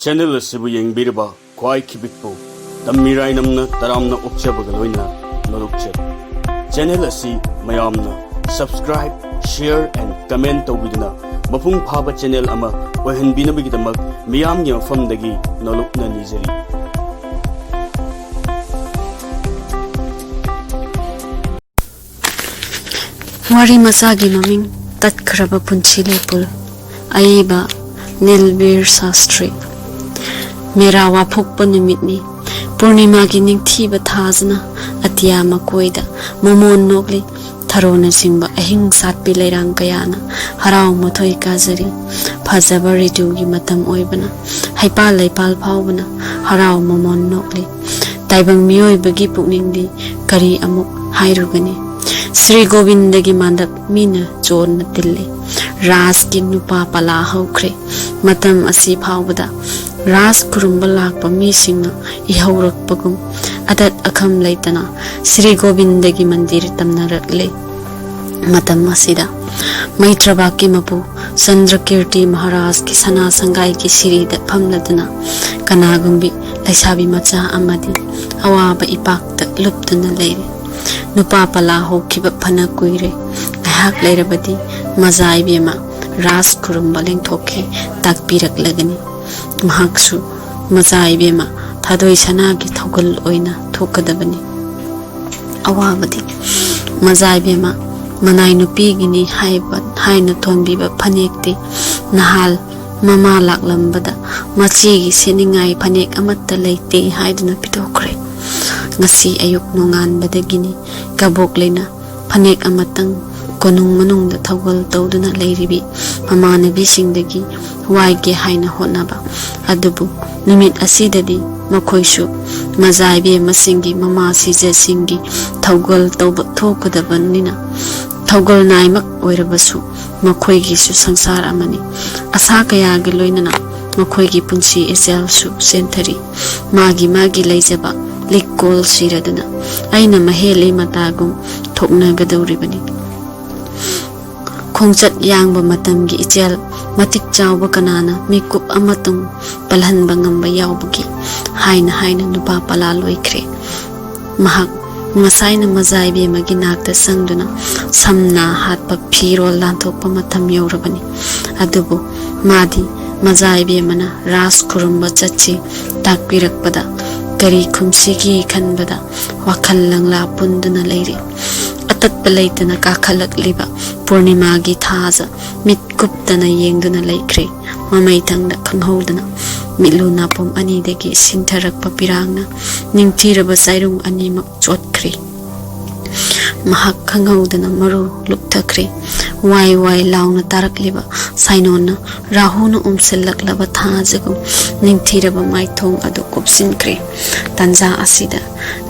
channel asibu yengbirba kwai kibikpu tammirai namna taramna okchabaga loina norukche channel asi mayamna subscribe share and comment tawbiduna mapung phaba channel ama ohenbinabigdamak miyamgi mafamdagi nolokna nijari Wari masagi maming tatkraba punchile pul aiba Nilbir Sastri Mera wapukpa numitni Purnima ki ningthiba thazna Atiya makoida Momon nokli Tharona singba ahing satpi lairang kayana Harao mothoi kazari Phazaba ridugi matam oibana Haipal laipal phawbana Harao momon nokli Taibang miyoi bagi pukningdi Kari amuk hairugani Sri Govindagi mandak mina chon na tilli Ras ki nupa pala haukre matam asi phawbada ras kurumba lakpa mi singna ihaurakpagum adat akham leitana Sri Govindagi mandir tamnarakle matam asida Maitrabaki mapu Chandrakirti Maharaj ki sana sangai ki sirida phamladana kanagumbi laisabi macha amadi awaba ipakta luptana leire nupa pala hokiba phana kuire ngahak leirabadi mazai bema ras kurumba lengthoki takpirak lagani mahaksu mazai bema thadoi sana gi thogal oina thokadabani awabadi mazai bema manai nupi gini haina thonbiba phanekti nahal mama laklambada machi gi seningai phanek amatta leite haiduna pitokre ngasi ayuk nongan badagini kabok leina phanek amatang konung manung da thawal tawduna leiribi mamanabi singdagi waige haina honaba adubu numit asidadi makhoisu mazaibe masingi mama sije singi thawgal tawba thokadabanina thawgal naimak oirabasu makhoigi su sangsar amani asa kaya gi loinana makhoigi punsi esel su senthari magi leijaba likol siraduna aina mahele matagum thokna gadawribani khongchat yangba matamgi ichel matik chawba kanana mikup amatung palhanba ngamba yawbagi haina nupa pala loikre mahak ngasaina mazaibe magi nakta sangduna samna hatpa phirol lanthokpa matam yawrabani adubu madi mazaibe mana ras kurumba chachi takpirakpada kari khumsigi khanbada wakhal langla punduna leire atat palaitana kakhalak liba Purnima gi thaza mit kuptana yengduna laikre mamai tangda khanghodana milu napom ani degi sintharak papirangna ningthiraba sairung ani mak chotkre mahak khanghodana maru lukthakre wai launa tarakliba sainona rahuna umsellaklaba thajagum ningthiraba maithong adu kopsinkre tanja asida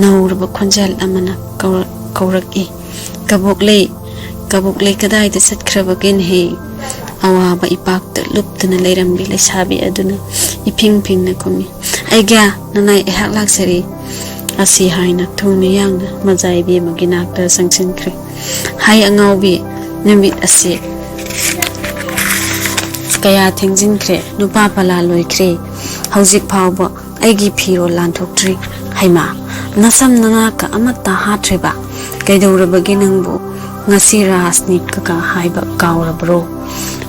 nauraba khonjal amana kauraki kabukle kadai da satkrabagin he awaba ipakta luptana leirambi leisabi aduna iping na kumi aigya nanai ehak laksari asi haina thuni yangna mazai bi maginakta sangsinkre hai angaubi numit asi kaya thengjinkre nupa pala loikre haujik phawba aigi phiro lanthoktri haima nasam nanga ka amatta hatreba kaidawrabagi nangbu ngasi rasnit kaka haiba kaurabro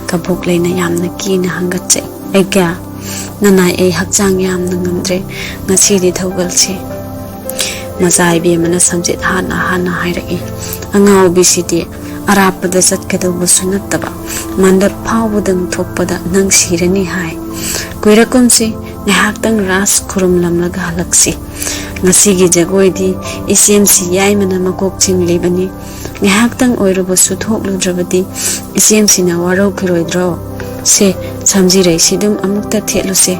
kabuk leina yamna kina hangatse egya nanai ei hakjang yamna ngamdre ngasi di thogalse mazai be mana samjit hana hairaki angau bisiti arapada satkadaw sunattaba mandap phawudang thokpada nang sirani hai kuirakumsi ngahaktang ras kurum lamlaga halaksi ngasi gi jagoidi isemsi yaimana makok chinglibani ngahaktang oirabasu thokludravadi isemsina warau khiroidro se samjirai sidum amukta theluse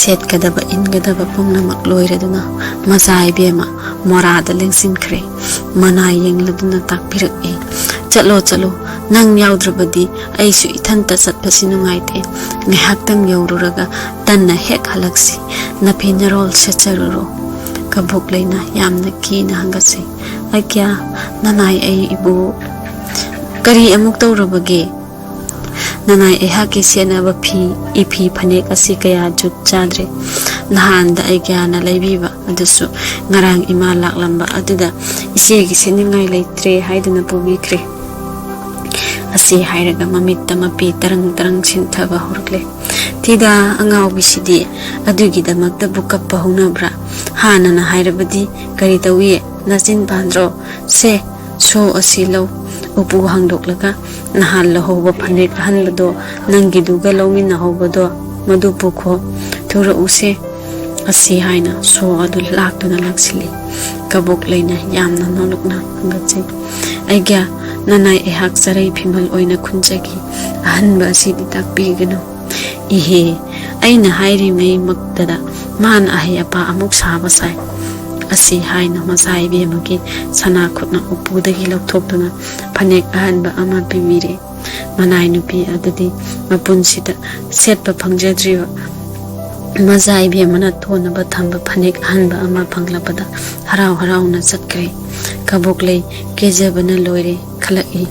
set kadaba ingadaba pungnamak loiraduna mazai bema morada lengsinkre manai yengladuna takpiraki chalo nang yaudravadi aisu ithanta satpasi nungaite ngahaktang yaururaga tanna hek halaksi napinarol secharuro kabuk leina yamna kina hangase agya nanai ai ibu kari amuk tawrabage nanai ehaki senaba phi ifi phanek asi kaya jut chadre nahan da ai gyana leibiba adusu ngarang ima laklamba aduda ise gi seningai leitre haiduna pubikre asi hairaga mamit tamapi tarang tarang sinthaba horkle tida angau bisidi adugi da makta bukappa hunabra hana na hairabadi kari tawi nasin bandro se so asilo upu hangdoklaga nahal lahoba phanek hanbado nangi duga lawmi na hobado madu pukho thura use asi haina so adu laktuna laksili kabok leina yamna nolukna hangatse aigya nanai ehak sarai phimal oina khunjagi ahanba asidi takpigano ihe aina hairi mei maktada man ahi apa amuk saba sai asi haina masai be magi sana khutna upudagi lokthokduna phanek ahanba ama pimire manai nupi adadi mapunsida setpa phangjadriwa mazai be mana thona ba thamba phanek ahanba ama phanglabada harau harau na chatkre kaboklei kejabana loire khalai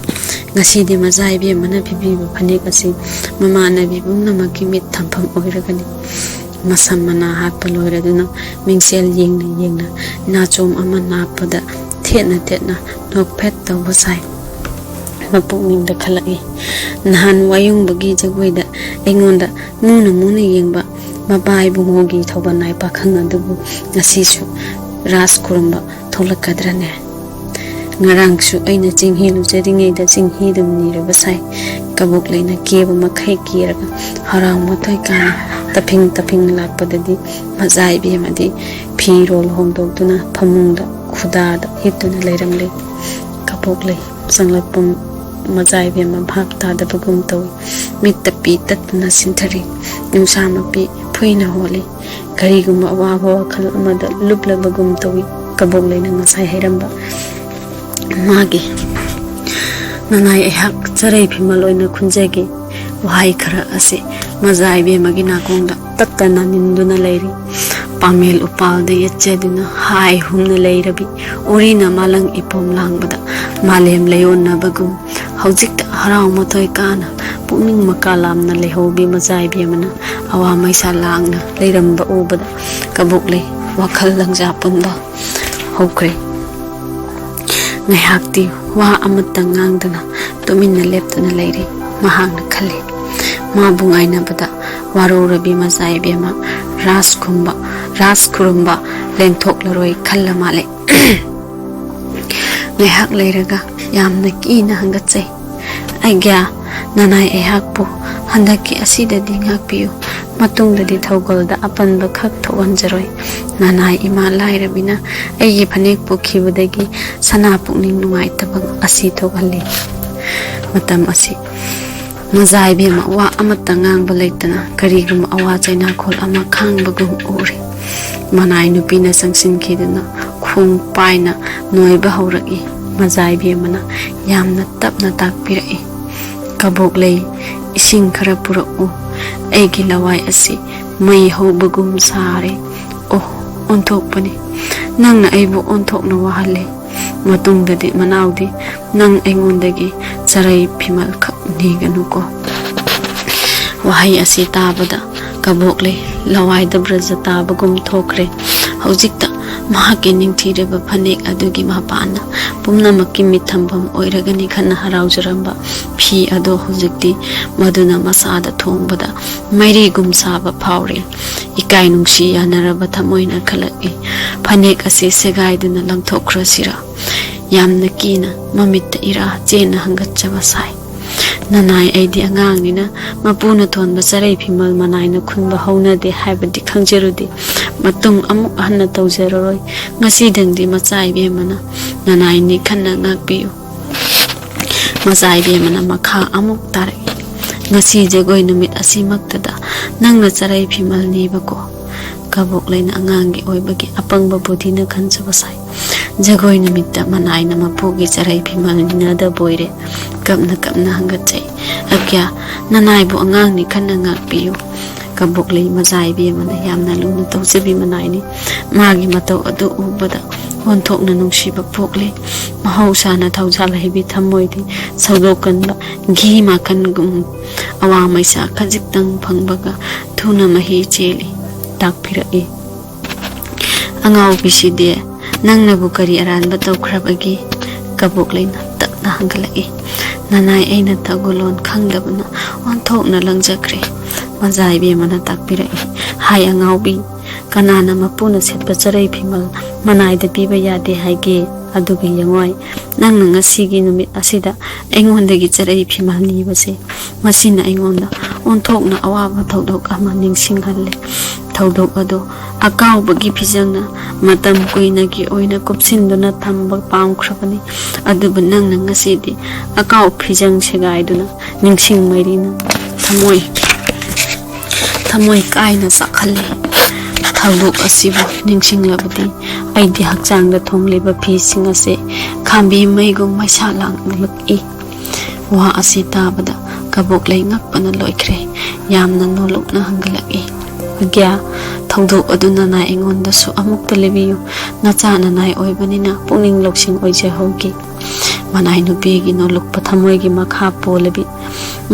ngasidi mazai be mana bibi phanek asi mamana bibumna maki mit thampham oiragani masam mana hatpa loiraduna mingsel yengna nachom ama napada thena nokphet tawba sai mapungning da khalai nahan wayung bagi jagoi da engonda muna yengba mabai bungogi thoba nai pakhang adubu ngasisu ras kuramba tholakadrane ngarangsu aina jinghi lu jaringai da jinghi dum niraba sai kabok leina keba makhai kiraga harau mathai kana taping lakpadadi mazai be madi phirol hongdokduna phamungda khudada hituna leiramle kabok lei sanglapum mazai be ma bhap ta da bagum tawi mitta pi tatna sinthari nusa mapi phuina holi gariguma awa khal amada lupla bagum tawi kabok leina masai hairamba magi nanai ehak charai phimal oina khunjagi wahai khara ase mazai be magi nakongda tattana ninduna leiri pamel upal de yacheduna hai humna leirabi orina malang ipom langbada malem leona bagum haujik harau mathoi kana puning makalam na lehobi mazai be mana awa maisa langna leiramba ubada kabukle wakhal langja punba hokre ngayakti wa amata ngangdana tuminna leptuna leiri mahangna khali mabungaina bada waro rabi mazai be ma ras kurumba lengthok laroi khalla male ngayhak leiraga yamna kina hangatsai aigya nanai ehakpu handaki asidadi ngakpiu matungdadi thogolda apanba khak thowanjaroi nanai ima lairabina aigi phanek pukhibadagi sana pukning nungai tabang asi thogalli matam asi mazai be ma wa amata ngangba leitana karigum awa chaina khol ama khangbagum uri manai nupina sangsin khiduna khung paina noiba hauraki mazai be mana yamna tapna takpirai kabok lei ising khara purau aigi lawai asi mai hobagum sare oh onthok pani nangna aibu onthok na wahale matungdadi manaudi nang aingondagi charai phimal khak niganuko wahai asi tabada kabokle lawai da braja tabagum thokre haujikta mahake ningthireba phanek adugi mapana pumna makki mithambam oiragani khana haraujramba phi ado hujikti maduna masada thongbada mairi gumsaba phawre ikai nungsi yanaraba thamoina khalaki phanek ase segaiduna langthokrasira yamna kina mamitta ira chena hangatchaba sai nanai aidi angangnina mapuna thonba charai phimal manaina khunba haunade haibadi khangjerudi matung amuk hanna tawjeroroi ngasi dangdi machai be mana nanai ni khanna ngakpiu machai be mana makha amuk tarai ngasi jagoi numit asimaktada nangna charai phimal ni bako kabok leina angangi oibagi apangba budhina khanchaba sai jagoi nimitta manai na mapugi charai phimal nina da boire kapna hangatchai akya nanai bu angang ni khanna ngakpiu kabok lei mazai be mana yamna luna tawjabi manai ni magi matau adu ubada onthok na nungsiba pokle mahausa na thaujal hebi thamoidi saudokan ba gi makan gum awa maisa khajitang phangbaga thuna mahi cheli takpiraki angau biside nangna bu kari aran ba tawkhrabagi kabuk leina takna hangalai nanai aina tagulon khangdabna onthokna langjakre mazai be mana takpirai hai angau bi kanana mapuna setpa charai phimal manai da piba yade haige adugi yangoi nangna ngasigi numit asida aingondagi charai phimal ni base masina aingonda onthokna awaba thodok ama ningsinghalle thodok ado akau bagi phijangna matam koinagi oina kupsinduna thamba pamkhrabani adubu nangna ngasidi akau phijang segaiduna ningsing mairina thamoi kaina sakhalle thodok asibu ningsing labadi aidi hakchangda thomleba phising ase khambi maigum maisa langlaki wa asi tabada kabok lai ngakpana loikre yamna nolokna hangalaki agya thodok aduna na engonda su amukta lebiyu nachana nai oibanina pungning loksing oije hogi manai nupi gi nolok pathamoi gi makha polebi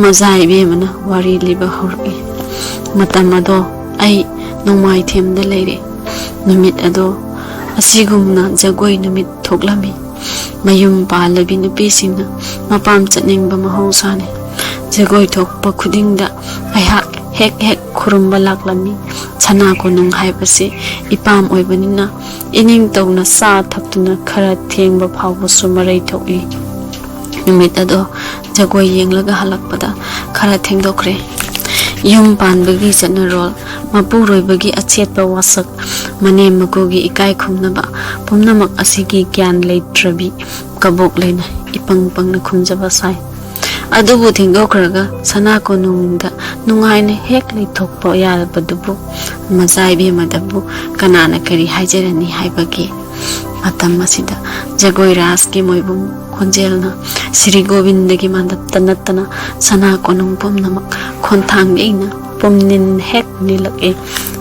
mazai be mana wari liba hori matamado ai nomai themda leire numit ado asigumna jagoi numit thoklami mayum palabi nupi singna mapam chatningba mahausane jagoi thokpa khudingda aiha hek khurumba laklami chana ko nung haibase ipam oibanina ining tawna sa thaptuna khara thengba phawba sumarai thoki numit ado jagoi yenglaga halakpada khara thengdokre yum panbagi chanarol mapuroibagi achetpa wasak mane makogi ikai khumnaba pumnamak asigi gyan leitrabi kabok leina ipang pangna khumjaba sai adubu thengdokraga sana ko nungda nungaina hek leithokpa yarabadubu mazai be madabu kanana kari haijarani haibagi matam masida jagoi ras ki moibum khonjelna Sri Govindagi mandapta natana sana ko nung pumnamak khonthang eina pumnin hek nilake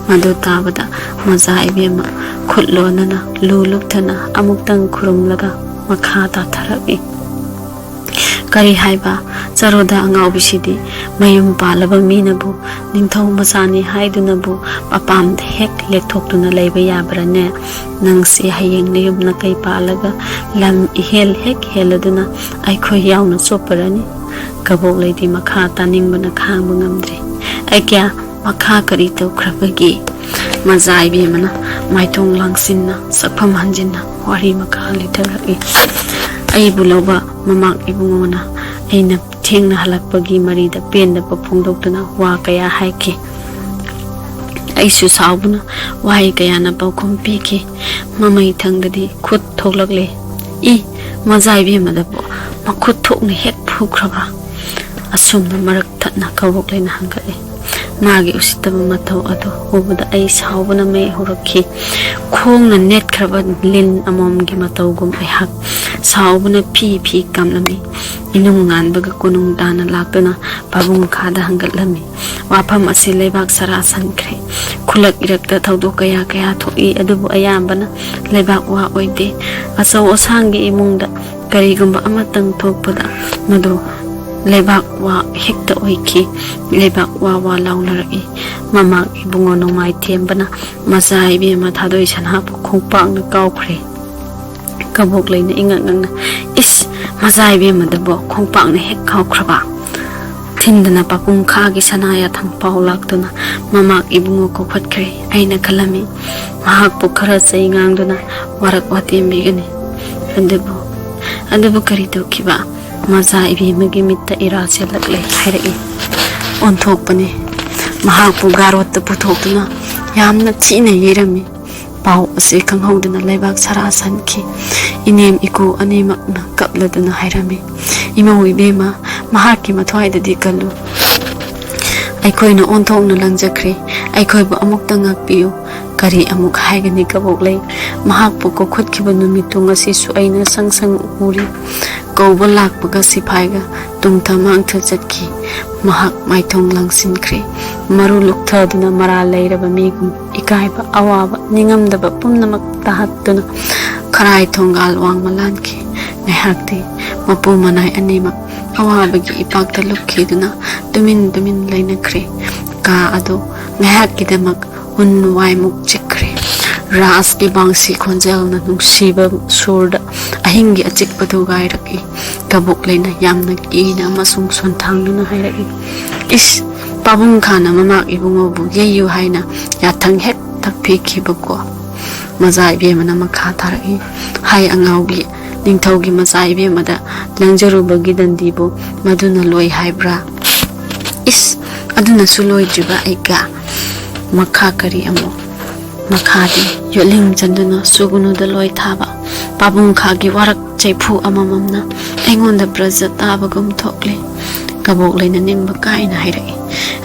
madu tabada mazai be ma khutlonana luluktana amuktang khurumlaga makha ta tharaki kari haiba charoda angau bisidi mayum palaba minabu ningthau masani haidunabu papam hek lekthokuna leiba yabrane nangsi hayeng niyum na kai palaga lam ihel hek heladuna aikhoi yauna soparani kabok leidi makha taningbana khangba ngamdre aikya makha kari tawkhrabagi mazai be mana maitong langsinna sakpham hanjinna wari makha litharaki ai buloba mamak ibungona aina thengna halakpagi marida penda pafungdoktuna wa kaya haike aisu saubuna wai kaya na paukhum piki mamai thangdadi khut thoklakle I mazai be madabo makhut thokni hek phukraba asumna marak thatna kawok leina hangale magi usitaba mathau ado ubada ai saubuna me horakhi khongna net khraba lin amom gi matawgum ai hak saubuna phi kamlami inung nganbaga kunung dana laktuna babung khada hangatlami wafam ase leibak sara sankre khulak irakta thaudo kaya thoi adubu ayambana leibak wa oide asau osangi imungda karigumba amatang thokpada madu leibak wa hekta oiki leibak wa launaraki mama ibungo nomai thembana mazai be ma thadoi sanha khongpang na kawkhre kabok leina ingangna is mazai be madabo khongpang na hek khawkhraba thindana papung khagi sanaya thangpau laktuna mama ibungo ko khatkre aina khalami mahak pokhara saingangduna warak watembi gani andebu kari tokiba mazai be magi mitta irase lakle hairei onthokpani mahak pu garot puthokna yamna china yerami pau ase khanghaudana leibak sara sanki inem iku animakna kapladuna hairami imoi bema mahaki mathwaidadi kallu aikhoina onthokna langjakre aikhoibu amukta ngakpiu kari amuk haigani kaboklei mahak pu ko khotkhiba numitu ngasi su aina sangsang uri kawba lakpaga sipaiga tungthamang thachatki mahak maithong langsinkre maru lukthaduna mara leiraba migum ikaiba awaba ningamdaba pumnamak tahattuna kharai thongal wangmalanki ngaihakti mapu manai animak awabagi ipakta lukhiduna tumin lainakre ka ado ngahak kidamak unwai muk chikre ras ki bangsi khonjel na nungsiba surda ahingi achik padu gai raki kabuk leina yamna kina amasung sonthang na hairaki is pabung khana mama ibungo bu yeyu haina yathang hek thakphi khibako mazai be mana makha tharaki hai angaugi ningthaugi mazai be mada langjaru bagi dandibo maduna loi haibra is aduna suloi jiba aiga makha kari amo makhadi yoling chanduna sugunu da loi thaba pabung khagi warak chaipu amamamna aingonda braja tabagum thokle kabok leina nimba kaina hairai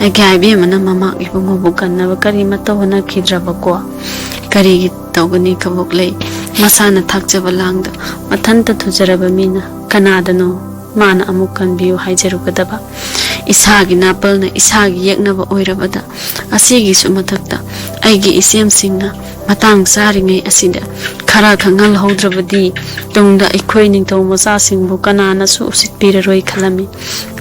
agai be mana mama ibungo bukanna bakari matawna khidrabako kari tawgani kabok lei masana thakjaba langda mathanta thujaraba mina kanadano mana amukan biu haijarukadaba isagi napalna isagi yeknaba oirabada asigi sumathakta aigi isem singna matang saringai asida khara khangal hodrabadi tungda ikhoi ningtau macha singbu kanana su usitpira roi khalami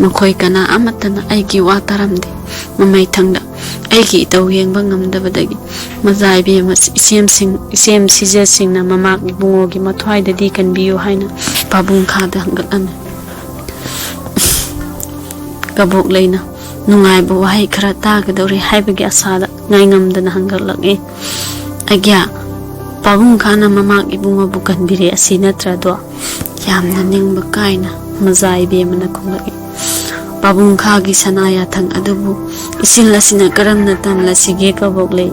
makhoi kana amatana aigi wa taramde mamai thangda aigi tau yengba ngamdabadagi mazai be mas isem sije singna mamak bungogi mathwai dadi kan biu haina pabung khada hangatame kabok leina nungai bu wahai khara tagadori haibagi asada ngai ngamdana hangalage agya pabung khana mamak ibungo bukan bire asina trado yamna ningba kaina mazai be mana khungagi pabung khagi sanaya thang adubu isil lasina karamna tamla sige kabok le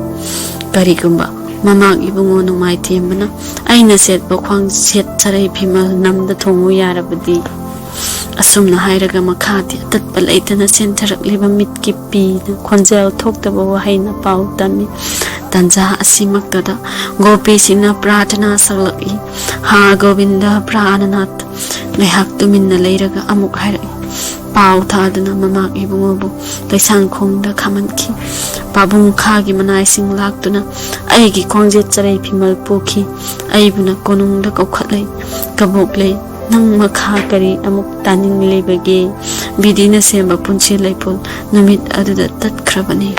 karigumba mamak ibungo nungai themana aina set bokhwang set charai phimal namda thongu yarabadi asumna hairaga makhati tatpa leitana sentharak liba mitki pi khonjel thokdaba wahaina pau tami tanja asimaktada gopi singna pratana saglaki ha govinda prananath ngahak tuminna leiraga amuk hairai pau thadana mamak ibungobu kaisang khongda khamanki pabung khagi manai sing laktuna aigi khongje charai phimal pokhi aibuna konungda kokhatlai kaboklei nang makha kari amuk taning lebage bidina semba punchi leipol numit aduda tatkrabani